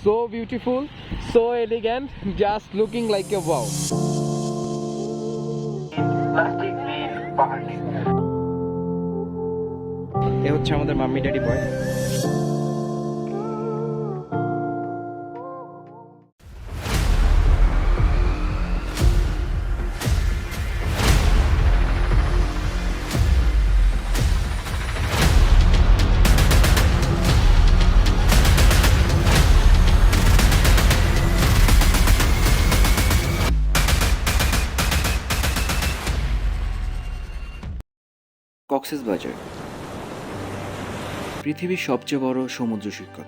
so beautiful, so elegant, just looking like a wow. এ হচ্ছে আমাদের mummy daddy বয়। কক্সবাজার পৃথিবীর সবচেয়ে বড় সমুদ্র সৈকত,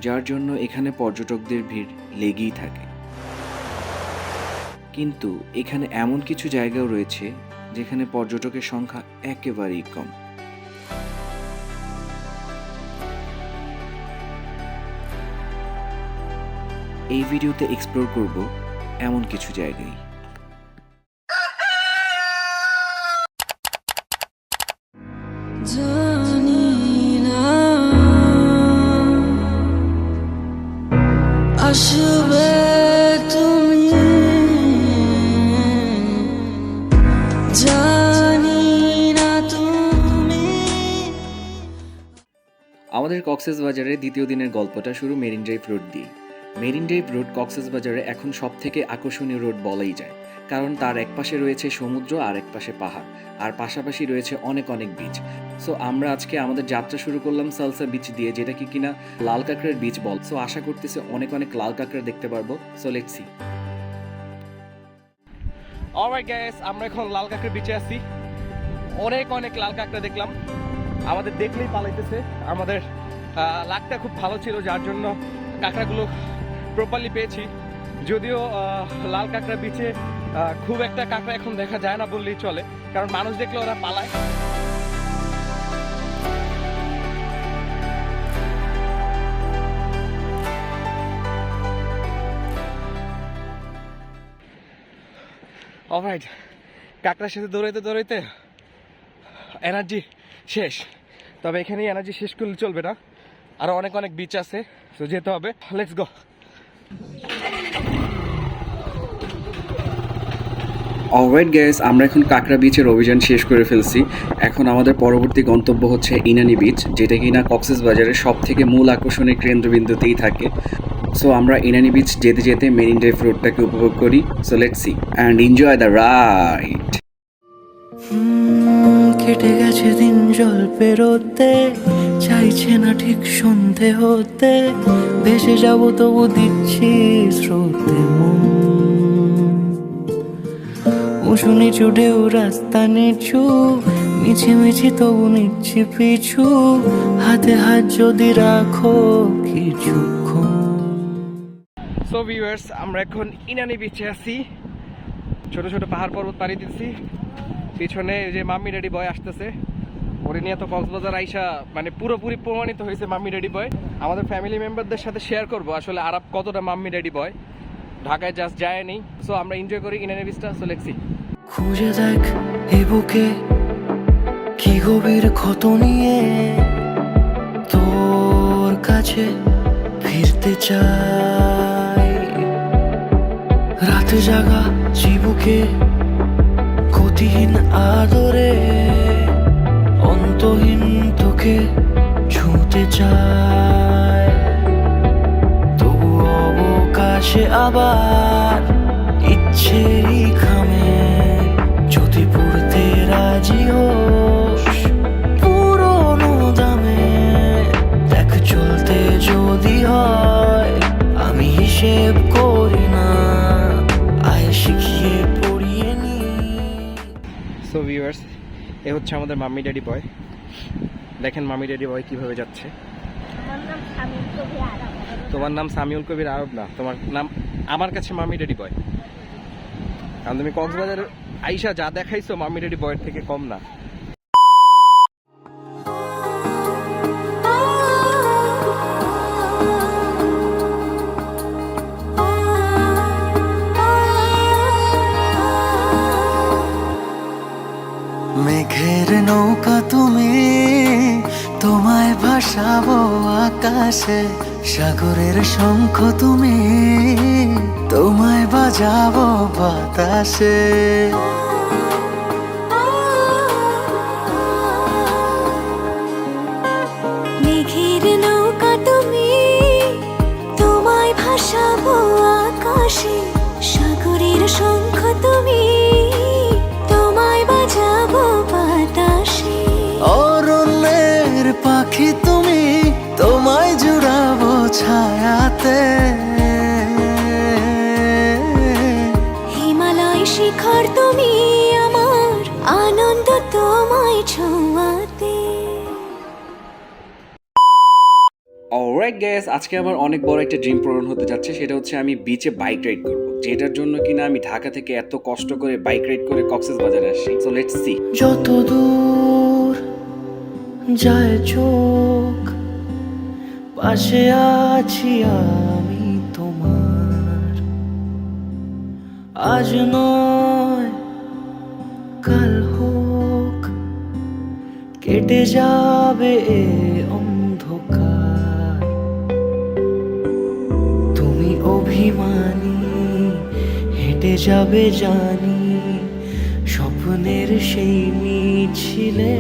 যার জন্য এখানে পর্যটকদের ভিড় লেগেই থাকে। কিন্তু এখানে এমন কিছু জায়গাও রয়েছে যেখানে পর্যটকের সংখ্যা একেবারেই কম। এই ভিডিওতে এক্সপ্লোর করব এমন কিছু জায়গায়। জানি না আসবে তুমি, জানি না তুমি। আমাদের কক্সবাজারের দ্বিতীয় দিনের গল্পটা শুরু মেরিন ড্রাইভ রোড দিয়ে। মেরিন ড্রাইভ রোড কক্সবাজারে এখন সব থেকে আকর্ষণীয় রোড বলাই যায়, কারণ তার এক পাশে রয়েছে সমুদ্র আর এক পাশে পাহাড়, আর পাশাপাশি রয়েছে অনেক অনেক বিচ। সো আমরা আজকে আমাদের যাত্রা শুরু করলাম সালসা বিচ দিয়ে, যেটা কিনা লাল কাঁকড়ার বিচ বল। সো আশা করতেছি অনেক অনেক লাল কাঁকড়া দেখতে পারবো। So let's C. Alright guys, আমরা এখন লাল কাঁকড়া বিচে আছি। অনেক অনেক লাল কাঁকড়া দেখলাম, আমাদের দেখলেই পালাইতেছে। আমাদের লাকটা খুব ভালো ছিল, যার জন্য কাঁকড়াগুলো প্রপারলি পেয়েছি। যদিও লাল কাঁকড়া বিচে খুব একটা কাঁকড়া এখন দেখা যায় না বললেই চলে, কারণ মানুষ দেখলে ওরা পালায়। অলরাইট, কাঁকড়ার সাথে দৌড়াইতে দৌড়াইতে এনার্জি শেষ। তবে এখানেই এনার্জি শেষ করলে চলবে না, আরো অনেক অনেক বিচ আছে, তো যেতে হবে। Let's go. অলরাইট গাইস, আমরা এখন কাঁকড়া বিচের অভিযান শেষ করে ফেলছি। এখন আমাদের পরবর্তী গন্তব্য হচ্ছে ইনানি বিচ, যেটা কিনা কক্সবাজারের সব থেকে মূল আকর্ষণের কেন্দ্রবিন্দুতেই থাকে। সো আমরা ইনানি বিচ যেতে যেতে মেরিন ড্রাইভ রোডটাকে উপভোগ করি। So let's C and enjoy the ride. কেটে গেছে দিন জল পেরোতে, চাইছে না ঠিক সন্ধে হতে, ভেসে যাবো তবু দিচ্ছি স্রোতে মন। উঁচু নিচু ঢেউ রাস্তা নিচু, মিছিমিছি তবু নিচ্ছি পিছু, হাতে হাত যদি রাখো কিছুক্ষণ। সো ভিউয়ার্স, আমরা এখন ইনানি বিচে আছি। ছোট ছোট পাহাড় পর্বত পাড়ি দিচ্ছি। পিছনে যে মাম্মি ড্যাডি বয় আসতেছে, ওরে নিয়ে তো কক্সবাজার আইসা মানে পুরোপুরি প্রমাণিত হয়েছে মাম্মি ড্যাডি বয়। আমাদের ফ্যামিলি মেম্বারদের সাথে শেয়ার করবো আসলে আরব কতটা মাম্মি ড্যাডি বয়। ঢাকায় জাস্ট যায় নেই। সো আমরা এনজয় করি ইনানি বিচটা। So let's see. খুঁজে দেখ এ বুকে কি গভীর ক্ষত নিয়ে, তোর কাছে ফিরতে চাই। রাতে জাগা চিবুকে গতিহীন আদরে, অন্তহীন তোকে ছুঁতে চায়। তবু অবকাশে আবার ইচ্ছেরই খামে যদি পড়তে রাজি হোস পুরোনো দামে। দেখ চলতে যদি হয় আমি হিসেব করি না, আয় শিখিয়ে পড়িয়ে নি। সো ভিউয়ার্স, এ হচ্ছে আমাদের মাম্মি ড্যাডি বয়। দেখেন মাম্মি ড্যাডি বয় কিভাবে যাচ্ছে। তোমার নাম সামিউল কবির আরব না, তোমার নাম আমার কাছে মাম্মি ড্যাডি বয়। কারণ তুমি কক্সবাজার আইসা যা দেখাইছো মাম্মি ড্যাডি বয়ের থেকে কম না। মেঘের নৌকা তুমি, তোমায় ভাসাবো আকাশে, সাগরের শঙ্খ তুমি, তোমায় বাজাবো বাতাসে। মেঘের নৌকা তুমি, তোমায় ভাসাবো আকাশে, সাগরের শঙ্খ তুমি, তোমায় বাজাবো বাতাসে। অরণ্যের পাখি তুমি, তোমায় জুড়াবো ছায়াতে। হিমালয় শিখর তুমি, আমার আনন্দ তোমায় ছোঁয়াতে। অলরাইট গাইস, আজকে আমার অনেক বড় একটা ড্রিম পূরণ হতে যাচ্ছে। সেটা হচ্ছে আমি বিচে বাইক রাইড করব, যেটার জন্য কিনা আমি ঢাকা থেকে এত কষ্ট করে বাইক রাইড করে কক্সবাজারে আসছি। So let's C. যত দূর যায় চোখ, পাশে আছি আমি তোমার। আজ নয় কাল হোক, কেটে যাবে এ অন্ধকার। তুমি অভিমানী, হেঁটে যাবে জানি, স্বপ্নের সেই মিছিলে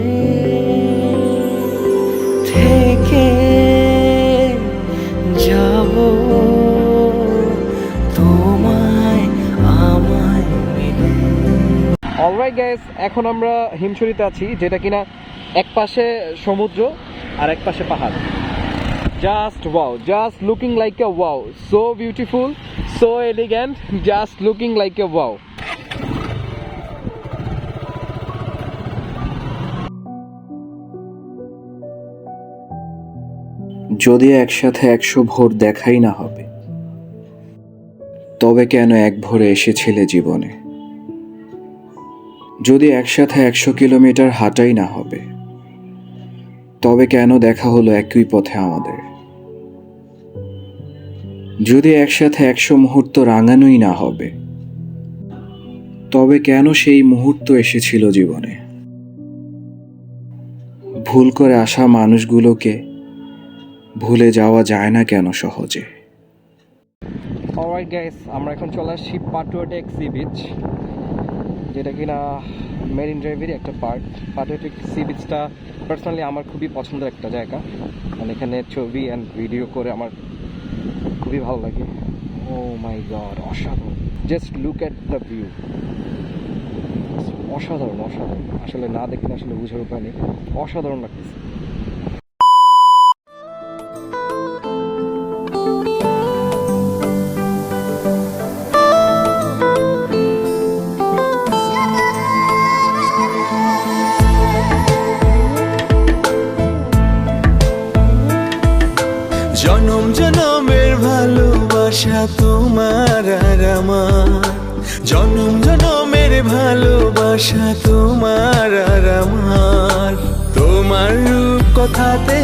থেকে যাব তোমায় আমায় মিলে। অলরাইট গাইস, এখন আমরা হিমছড়িতে আছি, যেটা কিনা এক পাশে সমুদ্র আর এক পাশে পাহাড়। Just wow, just looking like a wow, so beautiful, so elegant, just looking like a wow. যদি একসাথে 100 ভোর দেখাই না হবে, তবে কেন এক ভোরে এসেছিলে জীবনে? যদি একসাথে 100 কিলোমিটার হাঁটাই না হবে, তবে কেন দেখা হলো একই পথে আমাদের? যদি একসাথে 100 মুহূর্ত রাঙানোই না হবে, তবে কেন সেই মুহূর্ত এসেছিল জীবনে? ভুল করে আসা মানুষগুলোকে ভুলে যাওয়া যায় না কেন সহজে? অলরাইট গাইস, আমরা এখন চলে আসছি পাটুয়াটেক সি বিচ, যেটা কিনা মেরিন ড্রাইভেরই একটা পার্ট। পাটুয়াটেক সি বিচটা পার্সোনালি আমার খুবই পছন্দের একটা জায়গা, মানে এখানে ছবি অ্যান্ড ভিডিও করে আমার খুবই ভালো লাগে। ও মাই গড, অসাধারণ! Just look at the view, অসাধারণ অসাধারণ। আসলে না দেখলে আসলে বুঝার উপায় নেই, অসাধারণ লাগতেছে। জনম জনমের ভালোবাসা তোমার আর আমার, জনম জনমের ভালোবাসা তোমার আর আমার। তোমার রূপ কথাতে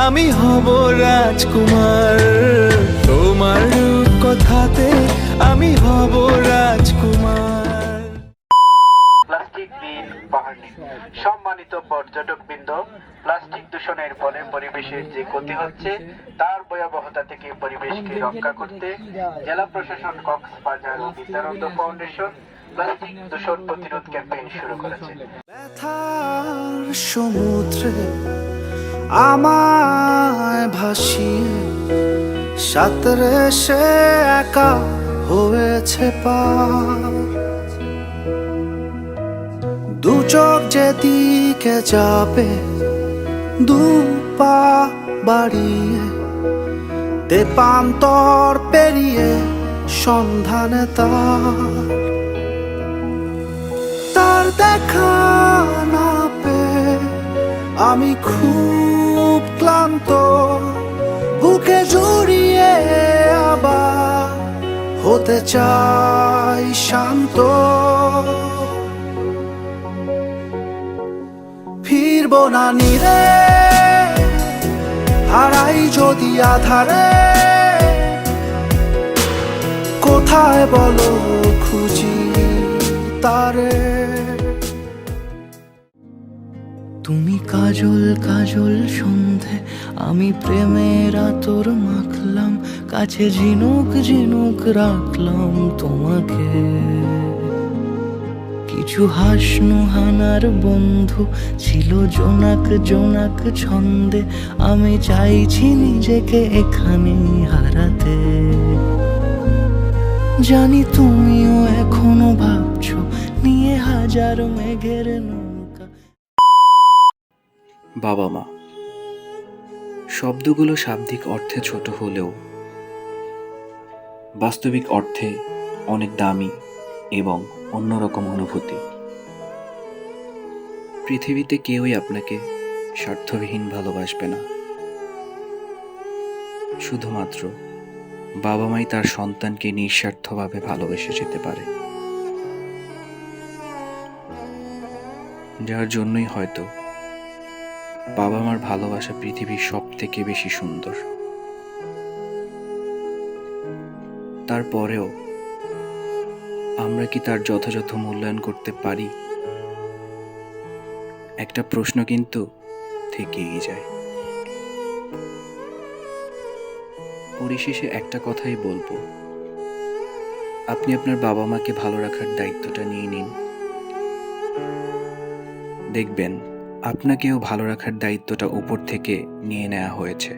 আমি হব রাজকুমার, তোমার রূপ কথাতে আমি হব রাজকুমার। প্লাস্টিক দিন পাহাড় দিন। সম্মানিত পর্যটকবৃন্দ, প্লাস্টিক দূষণের ফলে পরিবেশের যে ক্ষতি হচ্ছে তার ভয়াবহতা থেকে পরিবেশকে রক্ষা করতে জেলা প্রশাসন, কক্সবাজার ও বিদ্যানন্দ ফাউন্ডেশন প্লাস্টিক দূষণ প্রতিরোধ ক্যাম্পেইন শুরু করেছে। ব্যথার সমুদ্রে আমায় ভাসিয়ে সাঁতরে সে একা হয়েছে পার। দু চোখ যেদিকে যাবে, দু পা বাড়িয়ে তেপান্তর পেরিয়ে সন্ধানে তার দেখা না পেয়ে আমি খুব ক্লান্ত। বুকে জড়িয়ে আবার হতে চাই শান্ত। ফিরবো না নিরে, হারাই যদি আধারে, কোথায় বলো খুঁজি তারে। তুমি কাজল কাজল সন্ধে, আমি প্রেমের আতর মাখলাম, কাছে ঝিনুক ঝিনুক রাখলাম তোমাকে। কিছু হাসনু হানার বন্ধু ছিল জোনাক জোনাক ছন্দে, আমি চাইছি নিজেকে এখানে হারাতে। জানি তুমিও এখনো ভাবছো নিয়ে হাজার মেঘের নৌকা। বাবা মা শব্দগুলো শাব্দিক অর্থে ছোট হলেও বাস্তবিক অর্থে অনেক দামি এবং অন্যরকম অনুভূতি। পৃথিবীতে কেউই আপনাকে স্বার্থবিহীন ভালোবাসবে না, শুধুমাত্র বাবা মাই তার সন্তানকে নিঃস্বার্থভাবে ভালোবেসে যেতে পারে, যার জন্যই হয়তো বাবা মার ভালোবাসা পৃথিবীর সব থেকে বেশি সুন্দর। তারপরেও আমরা কি তার যথাযথ মূল্যায়ন করতে পারি? একটা প্রশ্ন কিন্তু থেকেই যায়। পরিশেষে একটা কথাই বলবো, আপনি আপনার বাবা মাকে ভালো রাখার দায়িত্বটা নিয়ে নিন। দেখবেন আপনাকেও ভালো রাখার দায়িত্বটা উপর থেকে নিয়ে নেওয়া হয়েছে।